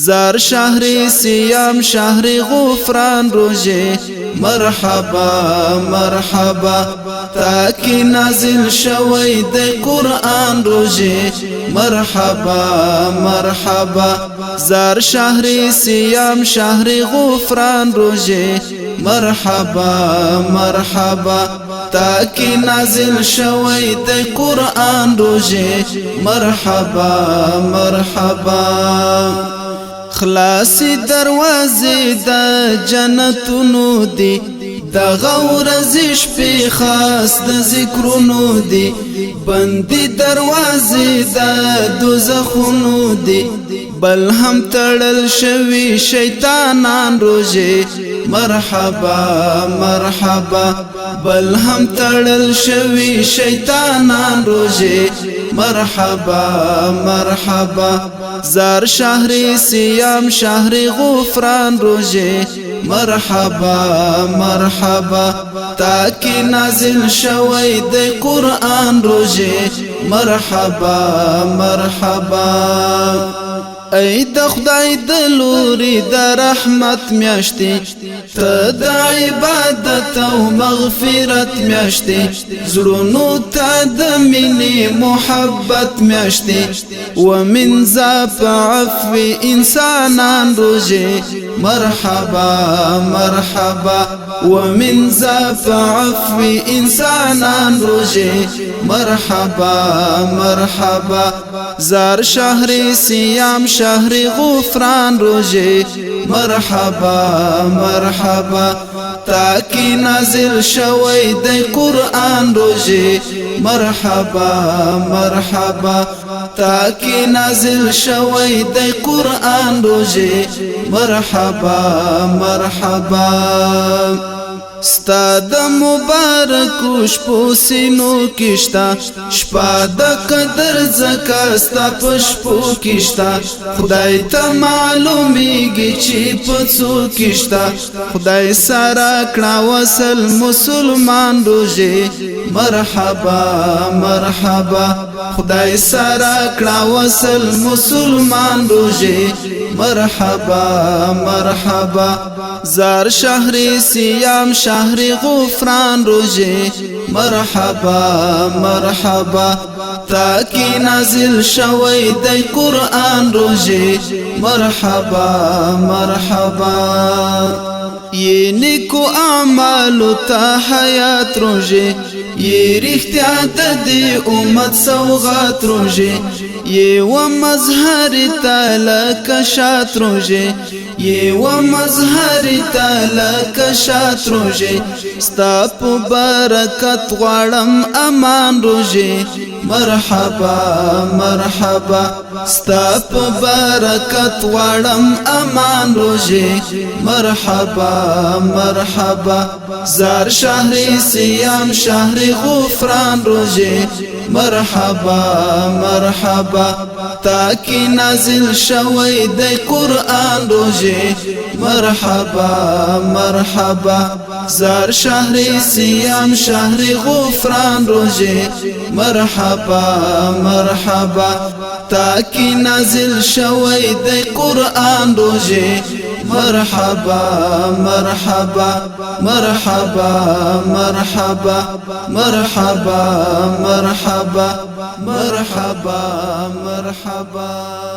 زار شهر سیام شهر غفران روزه مرحبا مرحبا تاکی نازل شوی د قرآن روزه مرحبا مرحبا زار شهر سیام شهر غفران روزه مرحبا مرحبا تاکی نازل شوی د قرآن روزه مرحبا مرحبا خلاصی دروازه د جنتونو دی دا غورزش پی خاص د ذکرونو دی بندی دروازه د دوزخونو دی بل هم تړل شوی شیطانان روزه مرحبا مرحبا بل هم تړل شوی شیطانان روزه مرحبا مرحبا زار شهر سیام شهر غفران روزه مرحبا مرحبا تاکی نازل شوی د قرآن روزه مرحبا مرحبا ای د خدای د لوري د رحمت میاشتي ته د عبادت او مغفرت میاشتي زړونو ته د مینې محبت میاشتي ومن ذاب عفو انسانان روزه مرحبا مرحبا ومن ذاب عفو انسانان روزه مرحبا مرحبا زار شهر سیام شهر غفران روزه مرحبا مرحبا تاکی نازل شوی د قرآن روزه مرحبا مرحبا تاکی نازل شوی د قرآن روزه مرحبا مرحبا ستا د مبارک شپو سینو کشتا شپا د قدر زکا ستا پشپو کشتا خدای ته معلومیږي چې پڅو کشتا خدای سره کړه وصل مسلمان روزه مرحبا مرحبا خدای سره کړه وصل مسلمان روزه مرحبا مرحبا زار شهر سیام شهر غفران روزه مرحبا مرحبا تاکی نازل شوی د قرآن روزه مرحبا مرحبا یہ نیکو اعمالو تا حیات روزه یہ رښتیا د دې امت سوغات روزه یہ و مظهر تعالی کشات روزه یہ و مظهر تعالی کشات روزه ستا په برکت غواړم امان روزه مرحبا مرحبا ستا په برکت غواړم امان روزه مرحبا مرحبا زار شهر سیام شهر غفران روزه مرحبا مرحبا تاکی نازل شوی د قرآن روزه مرحبا مرحبا زار شهر سیام شهر غفران روزه مرحبا مرحبا تاکی نازل شوی د قرآن روزه مرحبا مرحبا مرحبا مرحبا مرحبا مرحبا مرحبا مرحبا